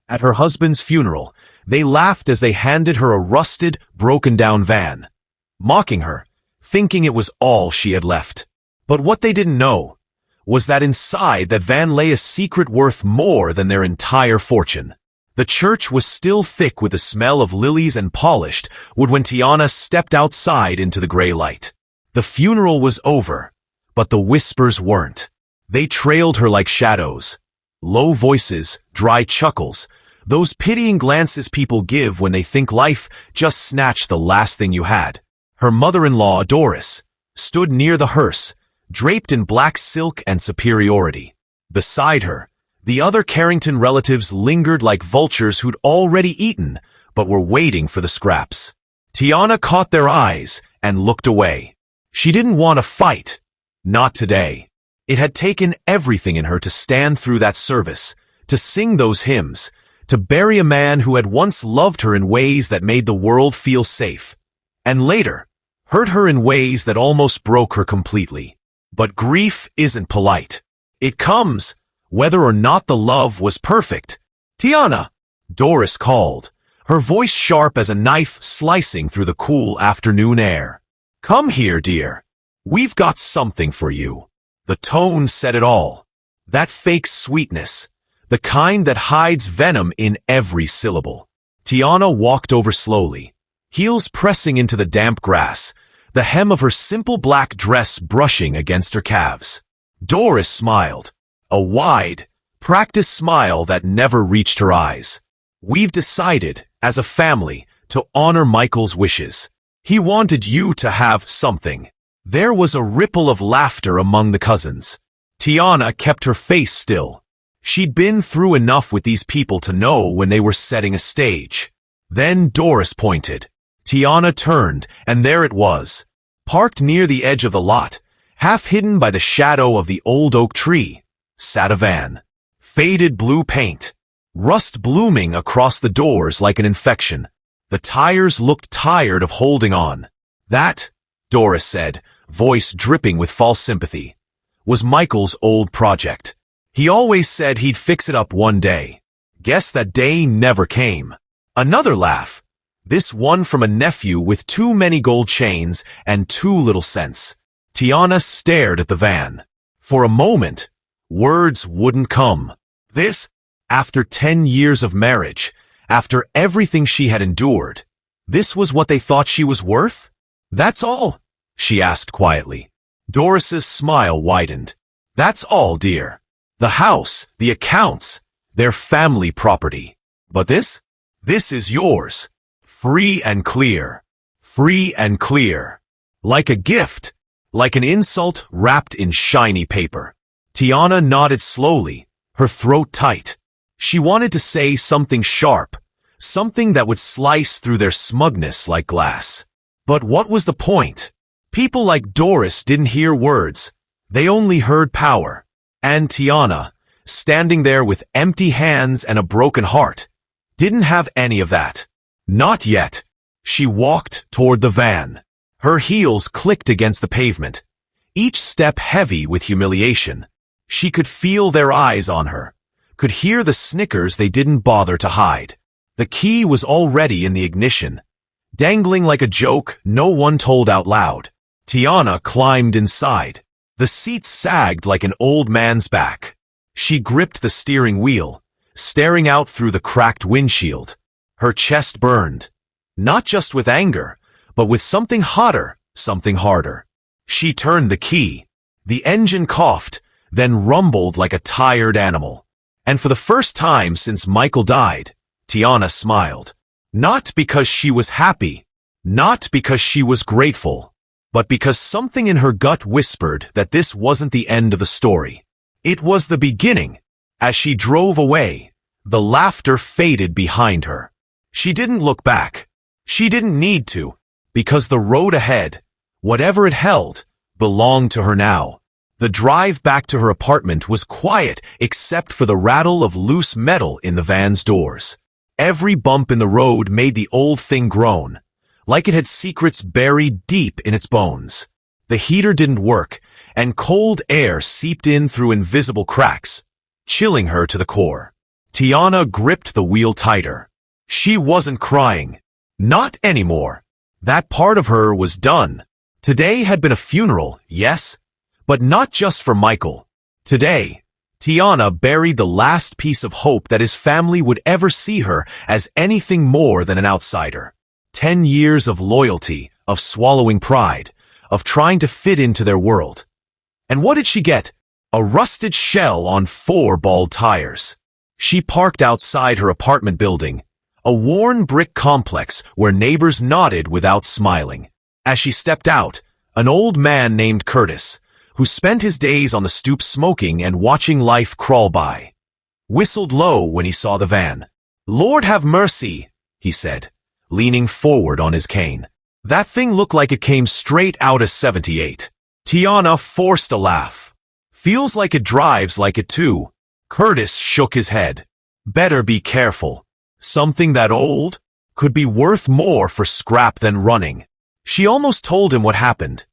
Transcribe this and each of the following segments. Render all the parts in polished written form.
At her husband's funeral, they laughed as they handed her a rusted, broken-down van, mocking her, thinking it was all she had left. But what they didn't know was that inside that van lay a secret worth more than their entire fortune. The church was still thick with the smell of lilies and polished wood when Tiana stepped outside into the gray light. The funeral was over, but the whispers weren't. They trailed her like shadows. Low voices, dry chuckles, those pitying glances people give when they think life just snatched the last thing you had. Her mother-in-law, Doris, stood near the hearse, draped in black silk and superiority. Beside her, the other Carrington relatives lingered like vultures who'd already eaten, but were waiting for the scraps. Tiana caught their eyes and looked away. She didn't want to fight. Not today. It had taken everything in her to stand through that service, to sing those hymns, to bury a man who had once loved her in ways that made the world feel safe, and later hurt her in ways that almost broke her completely. But grief isn't polite. It comes whether or not the love was perfect. "Tiana," Doris called, her voice sharp as a knife slicing through the cool afternoon air. "Come here, dear. We've got something for you." The tone said it all. That fake sweetness, the kind that hides venom in every syllable. Tiana walked over slowly, heels pressing into the damp grass, the hem of her simple black dress brushing against her calves. Doris smiled, a wide, practiced smile that never reached her eyes. "We've decided, as a family, to honor Michael's wishes. He wanted you to have something." There was a ripple of laughter among the cousins. Tiana kept her face still. She'd been through enough with these people to know when they were setting a stage. Then Doris pointed. Tiana turned, and there it was, parked near the edge of the lot, half hidden by the shadow of the old oak tree, sat a van. Faded blue paint, rust blooming across the doors like an infection. The tires looked tired of holding on. "That," Doris said, voice dripping with false sympathy, "was Michael's old project. He always said he'd fix it up one day. Guess that day never came." Another laugh, this one from a nephew with too many gold chains and too little sense. Tiana stared at the van. For a moment, words wouldn't come. This, after 10 years of marriage, after everything she had endured, this was what they thought she was worth? "That's all?" she asked quietly. Doris's smile widened. "That's all, dear. The house, the accounts, their family property. But this is yours. Free and clear. Free and clear. Like a gift, like an insult wrapped in shiny paper." Tiana nodded slowly, her throat tight. She wanted to say something sharp, something that would slice through their smugness like glass. But what was the point? People like Doris didn't hear words. They only heard power. And Tiana, standing there with empty hands and a broken heart, didn't have any of that. Not yet. She walked toward the van. Her heels clicked against the pavement, each step heavy with humiliation. She could feel their eyes on her, could hear the snickers they didn't bother to hide. The key was already in the ignition, dangling like a joke no one told out loud. Tiana climbed inside. The seat sagged like an old man's back. She gripped the steering wheel, staring out through the cracked windshield. Her chest burned, not just with anger, but with something hotter, something harder. She turned the key. The engine coughed, then rumbled like a tired animal. And for the first time since Michael died, Tiana smiled. Not because she was happy, not because she was grateful, but because something in her gut whispered that this wasn't the end of the story. It was the beginning. As she drove away, the laughter faded behind her. She didn't look back. She didn't need to, because the road ahead, whatever it held, belonged to her now. The drive back to her apartment was quiet except for the rattle of loose metal in the van's doors. Every bump in the road made the old thing groan, like it had secrets buried deep in its bones. The heater didn't work, and cold air seeped in through invisible cracks, chilling her to the core. Tiana gripped the wheel tighter. She wasn't crying. Not anymore. That part of her was done. Today had been a funeral, yes, but not just for Michael. Today, Tiana buried the last piece of hope that his family would ever see her as anything more than an outsider. 10 years of loyalty, of swallowing pride, of trying to fit into their world. And what did she get? A rusted shell on 4 bald tires. She parked outside her apartment building, a worn brick complex where neighbors nodded without smiling. As she stepped out, an old man named Curtis, who spent his days on the stoop smoking and watching life crawl by, whistled low when he saw the van. "Lord have mercy," he said, leaning forward on his cane. That thing looked like it came straight out of 78. Tiana forced a laugh. "Feels like it drives like it too." Curtis shook his head. "Better be careful. Something that old could be worth more for scrap than running." She almost told him what happened.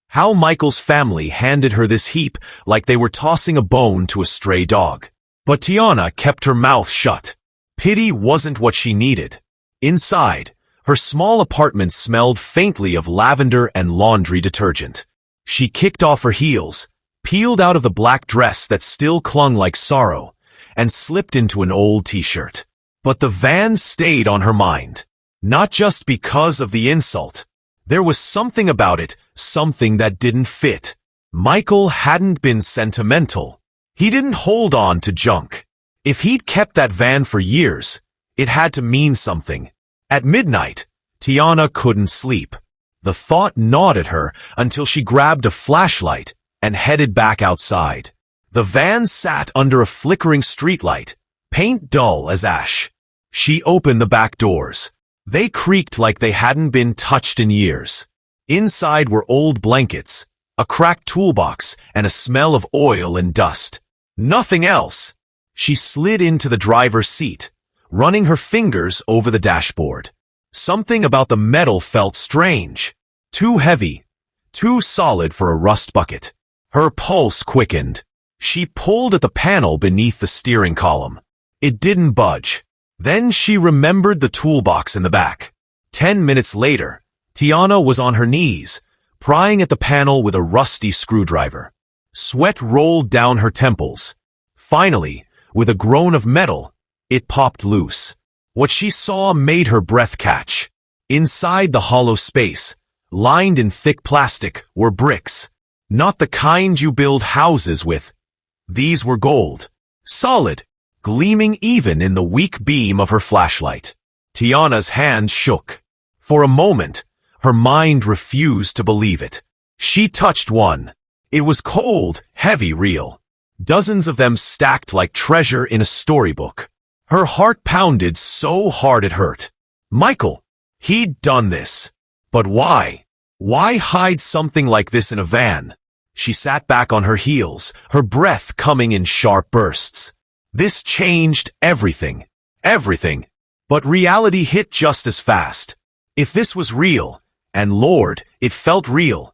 How Michael's family handed her this heap like they were tossing a bone to a stray dog. But Tiana kept her mouth shut. Pity wasn't what she needed. Inside, her small apartment smelled faintly of lavender and laundry detergent. She kicked off her heels, peeled out of the black dress that still clung like sorrow, and slipped into an old t-shirt. But the van stayed on her mind. Not just because of the insult. There was something about it, something that didn't fit. Michael hadn't been sentimental. He didn't hold on to junk. If he'd kept that van for years, it had to mean something. At midnight, Tiana couldn't sleep. The thought gnawed at her until she grabbed a flashlight and headed back outside. The van sat under a flickering streetlight, paint dull as ash. She opened the back doors. They creaked like they hadn't been touched in years. Inside were old blankets, a cracked toolbox, and a smell of oil and dust. Nothing else. She slid into the driver's seat, running her fingers over the dashboard. Something about the metal felt strange. Too heavy, too solid for a rust bucket. Her pulse quickened. She pulled at the panel beneath the steering column. It didn't budge. Then she remembered the toolbox in the back. 10 minutes later, Tiana was on her knees, prying at the panel with a rusty screwdriver. Sweat rolled down her temples. Finally, with a groan of metal, it popped loose. What she saw made her breath catch. Inside the hollow space, lined in thick plastic, were bricks. Not the kind you build houses with. These were gold. Solid. Gleaming even in the weak beam of her flashlight. Tiana's hand shook. For a moment, her mind refused to believe it. She touched one. It was cold, heavy, real. Dozens of them stacked like treasure in a storybook. Her heart pounded so hard it hurt. Michael, he'd done this. But why? Why hide something like this in a van? She sat back on her heels, her breath coming in sharp bursts. This changed everything. Everything. But reality hit just as fast. If this was real, and Lord, it felt real,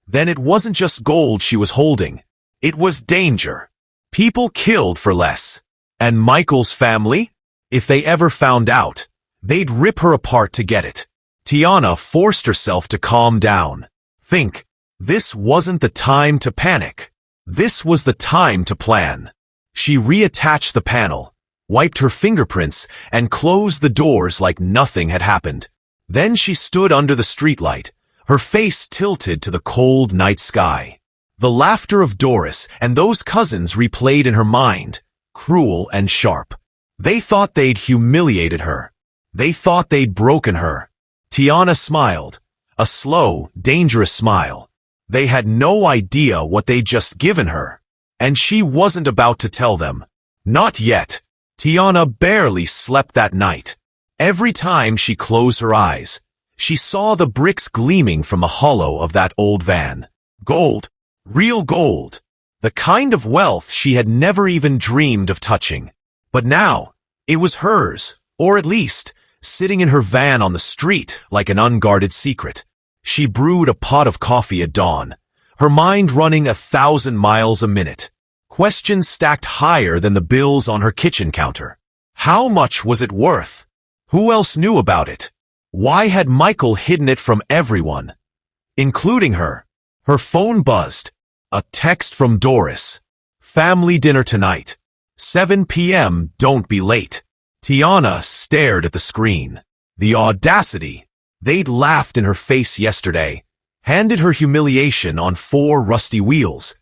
then it wasn't just gold she was holding. It was danger. People killed for less. And Michael's family? If they ever found out, they'd rip her apart to get it. Tiana forced herself to calm down. Think, this wasn't the time to panic. This was the time to plan. She reattached the panel, wiped her fingerprints, and closed the doors like nothing had happened. Then she stood under the streetlight, her face tilted to the cold night sky. The laughter of Doris and those cousins replayed in her mind, cruel and sharp. They thought they'd humiliated her. They thought they'd broken her. Tiana smiled, a slow, dangerous smile. They had no idea what they'd just given her. And she wasn't about to tell them. Not yet. Tiana barely slept that night. Every time she closed her eyes, she saw the bricks gleaming from the hollow of that old van. Gold. Real gold. The kind of wealth she had never even dreamed of touching. But now, it was hers, or at least, sitting in her van on the street like an unguarded secret. She brewed a pot of coffee at dawn, her mind running 1,000 miles a minute. Questions stacked higher than the bills on her kitchen counter. How much was it worth? Who else knew about it? Why had Michael hidden it from everyone, including her? Her phone buzzed. A text from Doris. Family dinner tonight. 7 p.m. Don't be late. Tiana stared at the screen. The audacity. They'd laughed in her face yesterday, handed her humiliation on 4 rusty wheels,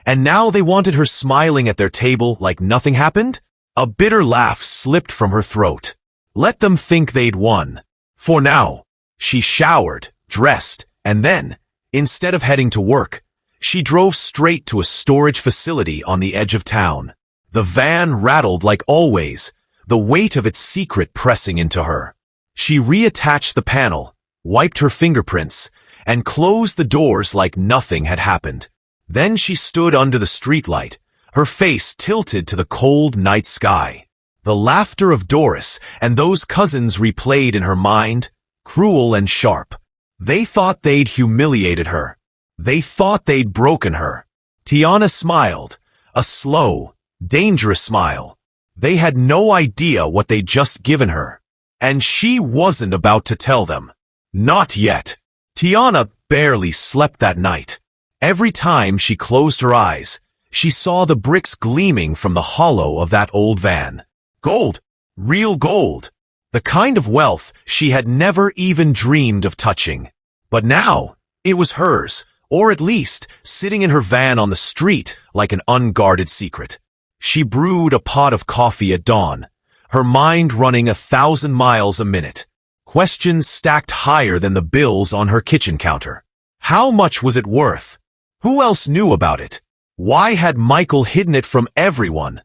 and now they wanted her smiling at their table like nothing happened? A bitter laugh slipped from her throat. Let them think they'd won. For now, she showered, dressed, and then, instead of heading to work, she drove straight to a storage facility on the edge of town. The van rattled like always, the weight of its secret pressing into her. She reattached the panel, wiped her fingerprints, and closed the doors like nothing had happened. Then she stood under the streetlight, her face tilted to the cold night sky. The laughter of Doris and those cousins replayed in her mind, cruel and sharp. They thought they'd humiliated her. They thought they'd broken her. Tiana smiled, a slow, dangerous smile. They had no idea what they'd just given her. And she wasn't about to tell them. Not yet. Tiana barely slept that night. Every time she closed her eyes, she saw the bricks gleaming from the hollow of that old van. Gold. Real gold. The kind of wealth she had never even dreamed of touching. But now, it was hers, or at least sitting in her van on the street like an unguarded secret. She brewed a pot of coffee at dawn, her mind running 1,000 miles a minute. Questions stacked higher than the bills on her kitchen counter. How much was it worth? Who else knew about it? Why had Michael hidden it from everyone,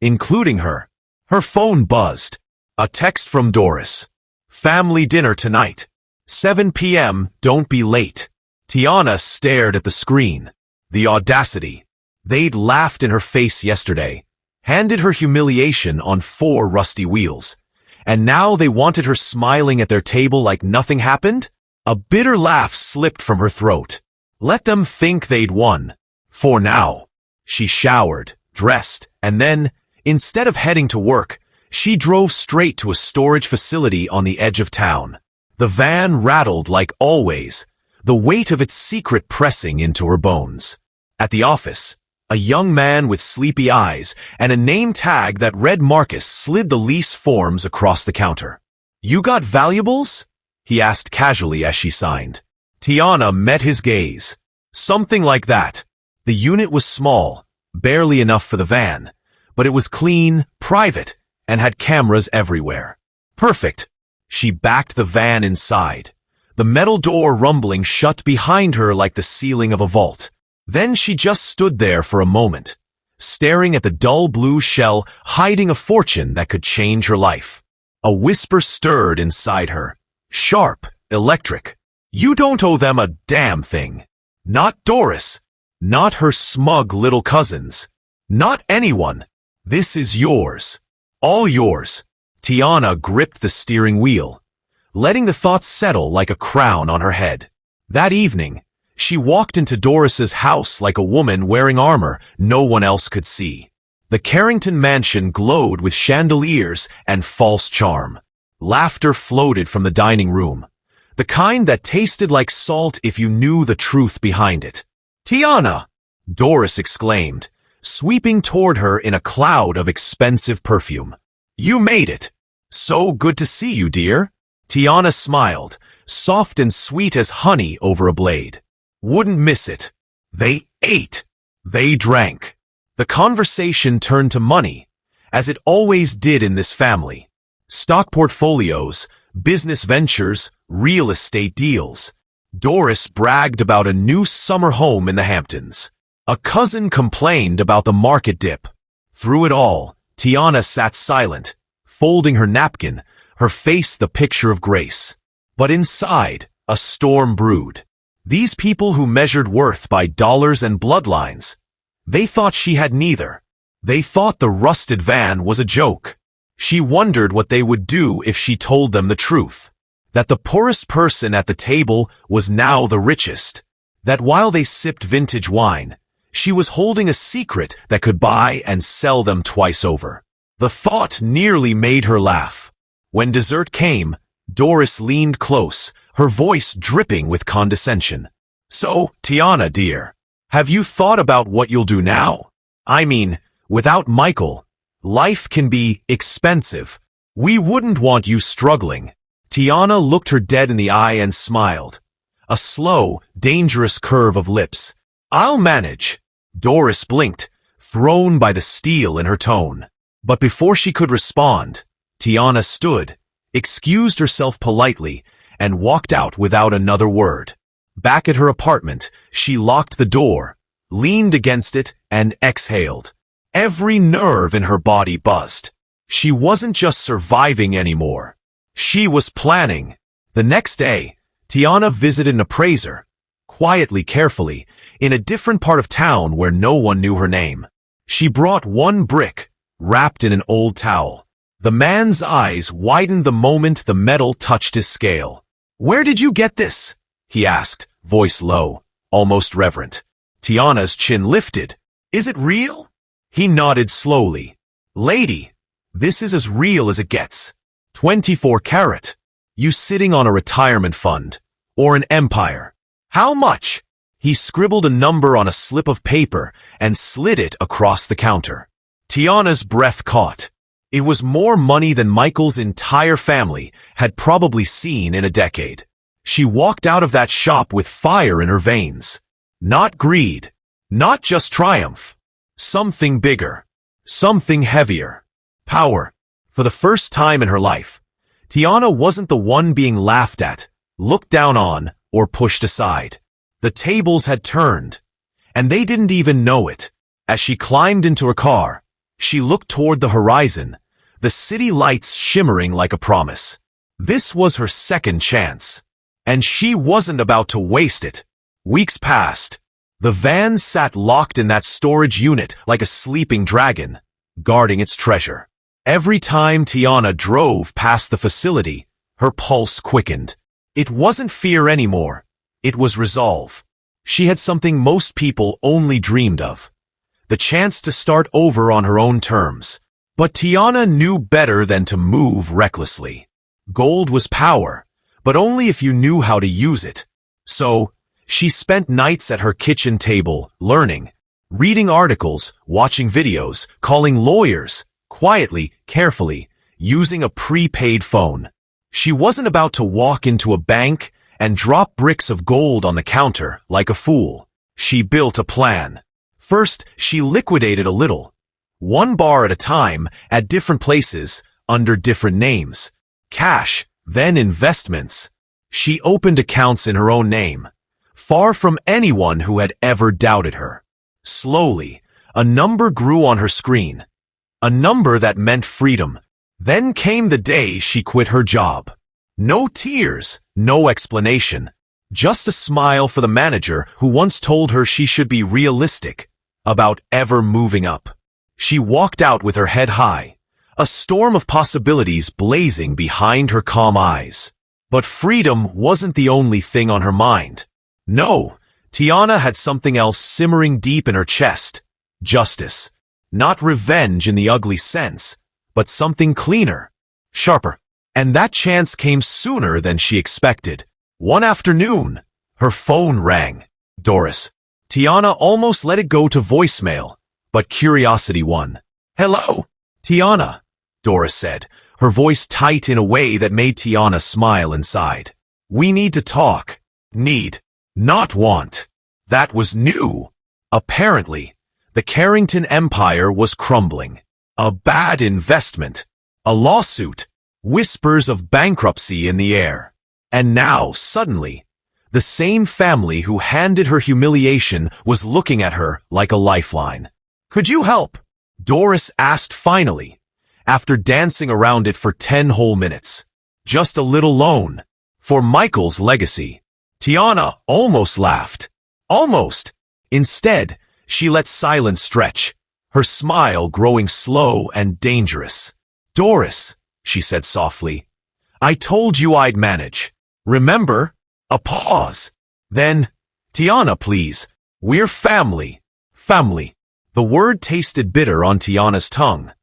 including her? Her phone buzzed. A text from Doris. Family dinner tonight. 7 p.m. Don't be late. Tiana stared at the screen. The audacity. They'd laughed in her face yesterday, handed her humiliation on 4 rusty wheels, and now they wanted her smiling at their table like nothing happened? A bitter laugh slipped from her throat. Let them think they'd won. For now. She showered, dressed, and then, instead of heading to work, she drove straight to a storage facility on the edge of town. The van rattled like always, the weight of its secret pressing into her bones. At the office, a young man with sleepy eyes and a name tag that read Marcus slid the lease forms across the counter. "You got valuables?" he asked casually as she signed. Tiana met his gaze. Something like that. The unit was small, barely enough for the van, but it was clean, private, and had cameras everywhere. Perfect. She backed the van inside, the metal door rumbling shut behind her like the ceiling of a vault. Then she just stood there for a moment, staring at the dull blue shell hiding a fortune that could change her life. A whisper stirred inside her, sharp, electric. You don't owe them a damn thing. Not Doris. Not her smug little cousins. Not anyone. This is yours. All yours. Tiana gripped the steering wheel, letting the thoughts settle like a crown on her head. That evening, she walked into Doris's house like a woman wearing armor no one else could see. The Carrington mansion glowed with chandeliers and false charm. Laughter floated from the dining room, the kind that tasted like salt if you knew the truth behind it. "Tiana!" Doris exclaimed, sweeping toward her in a cloud of expensive perfume. "You made it! So good to see you, dear." Tiana smiled, soft and sweet as honey over a blade. Wouldn't miss it. They ate. They drank. The conversation turned to money, as it always did in this family. Stock portfolios, business ventures, real estate deals. Doris bragged about a new summer home in the Hamptons. A cousin complained about the market dip. Through it all, Tiana sat silent, folding her napkin, her face the picture of grace. But inside, a storm brewed. These people who measured worth by dollars and bloodlines, they thought she had neither. They thought the rusted van was a joke. She wondered what they would do if she told them the truth. That the poorest person at the table was now the richest. That while they sipped vintage wine, she was holding a secret that could buy and sell them twice over. The thought nearly made her laugh. When dessert came, Doris leaned close, her voice dripping with condescension. "So, Tiana, dear, have you thought about what you'll do now? I mean, without Michael, life can be expensive. We wouldn't want you struggling." Tiana looked her dead in the eye and smiled. A slow, dangerous curve of lips. "I'll manage." Doris blinked, thrown by the steel in her tone. But before she could respond, Tiana stood, excused herself politely, and walked out without another word. Back at her apartment, she locked the door, leaned against it, and exhaled. Every nerve in her body buzzed. She wasn't just surviving anymore. She was planning. The next day, Tiana visited an appraiser, quietly, carefully, in a different part of town where no one knew her name. She brought one brick, wrapped in an old towel. The man's eyes widened the moment the metal touched his scale. "Where did you get this?" he asked, voice low, almost reverent. Tiana's chin lifted. "Is it real?" He nodded slowly. "Lady, this is as real as it gets. 24 karat. You sitting on a retirement fund, or an empire. How much?" He scribbled a number on a slip of paper and slid it across the counter. Tiana's breath caught. It was more money than Michael's entire family had probably seen in a decade. She walked out of that shop with fire in her veins. Not greed, not just triumph. Something bigger, something heavier. Power. For the first time in her life, Tiana wasn't the one being laughed at, looked down on, or pushed aside. The tables had turned, and they didn't even know it. As she climbed into her car, she looked toward the horizon, the city lights shimmering like a promise. This was her second chance, and she wasn't about to waste it. Weeks passed. The van sat locked in that storage unit like a sleeping dragon, guarding its treasure. Every time Tiana drove past the facility, her pulse quickened. It wasn't fear anymore. It was resolve. She had something most people only dreamed of. The chance to start over on her own terms. But Tiana knew better than to move recklessly. Gold was power, but only if you knew how to use it. So, she spent nights at her kitchen table, learning, reading articles, watching videos, calling lawyers, quietly, carefully, using a prepaid phone. She wasn't about to walk into a bank and drop bricks of gold on the counter like a fool. She built a plan. First, she liquidated a little, one bar at a time, at different places, under different names. Cash, then investments. She opened accounts in her own name, far from anyone who had ever doubted her. Slowly, a number grew on her screen. A number that meant freedom. Then came the day she quit her job. No tears, no explanation. Just a smile for the manager who once told her she should be realistic about ever moving up. She walked out with her head high, a storm of possibilities blazing behind her calm eyes. But freedom wasn't the only thing on her mind. No, Tiana had something else simmering deep in her chest. Justice. Not revenge in the ugly sense, but something cleaner, sharper. And that chance came sooner than she expected. One afternoon, her phone rang. Doris. Tiana almost let it go to voicemail, but curiosity won. "Hello, Tiana," Doris said, her voice tight in a way that made Tiana smile inside. "We need to talk." Need, not want. That was new. Apparently, the Carrington empire was crumbling. A bad investment. A lawsuit. Whispers of bankruptcy in the air. And now, suddenly, the same family who handed her humiliation was looking at her like a lifeline. "Could you help?" Doris asked finally, after dancing around it for 10 whole minutes. "Just a little loan. For Michael's legacy." Tiana almost laughed. Almost. Instead, she let silence stretch, her smile growing slow and dangerous. "Doris," she said softly, "I told you I'd manage. Remember?" A pause. Then, "Tiana, please. We're family. Family." The word tasted bitter on Tiana's tongue,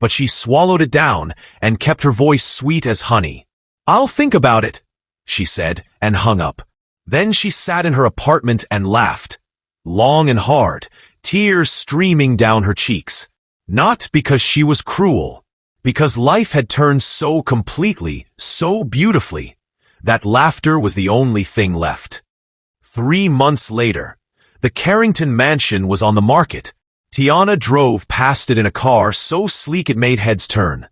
but she swallowed it down and kept her voice sweet as honey. "I'll think about it," she said, and hung up. Then she sat in her apartment and laughed, long and hard, tears streaming down her cheeks. Not because she was cruel, because life had turned so completely, so beautifully, that laughter was the only thing left. 3 months later, the Carrington mansion was on the market. Tiana drove past it in a car so sleek it made heads turn.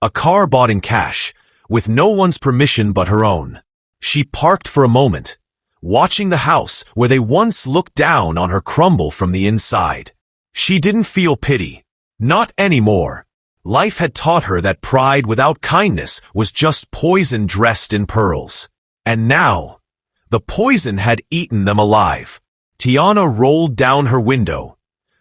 A car bought in cash, with no one's permission but her own. She parked for a moment, watching the house where they once looked down on her crumble from the inside. She didn't feel pity. Not anymore. Life had taught her that pride without kindness was just poison dressed in pearls. And now, the poison had eaten them alive. Tiana rolled down her window,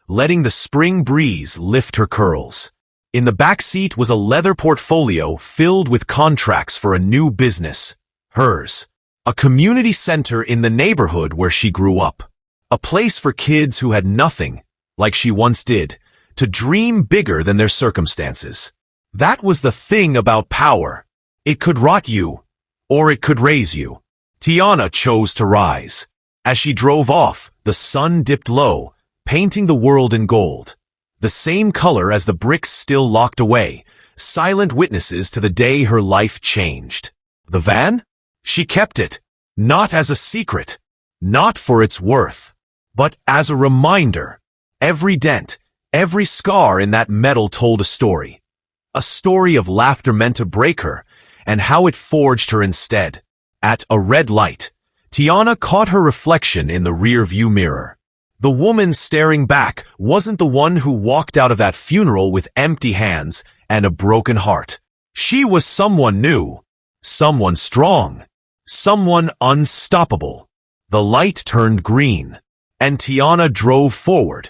letting the spring breeze lift her curls. In the back seat was a leather portfolio filled with contracts for a new business. Hers. A community center in the neighborhood where she grew up. A place for kids who had nothing, like she once did, to dream bigger than their circumstances. That was the thing about power. It could rot you, or it could raise you. Tiana chose to rise. As she drove off, the sun dipped low, painting the world in gold. The same color as the bricks still locked away, silent witnesses to the day her life changed. The van? She kept it, not as a secret, not for its worth, but as a reminder. Every dent, every scar in that metal told a story. A story of laughter meant to break her, and how it forged her instead. At a red light, Tiana caught her reflection in the rear-view mirror. The woman staring back wasn't the one who walked out of that funeral with empty hands and a broken heart. She was someone new, someone strong, someone unstoppable. The light turned green, and Tiana drove forward,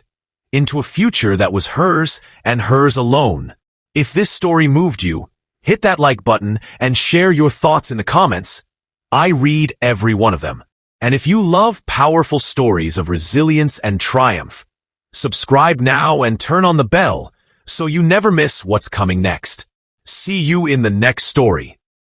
into a future that was hers and hers alone. If this story moved you, hit that like button and share your thoughts in the comments. I read every one of them. And if you love powerful stories of resilience and triumph, subscribe now and turn on the bell so you never miss what's coming next. See you in the next story.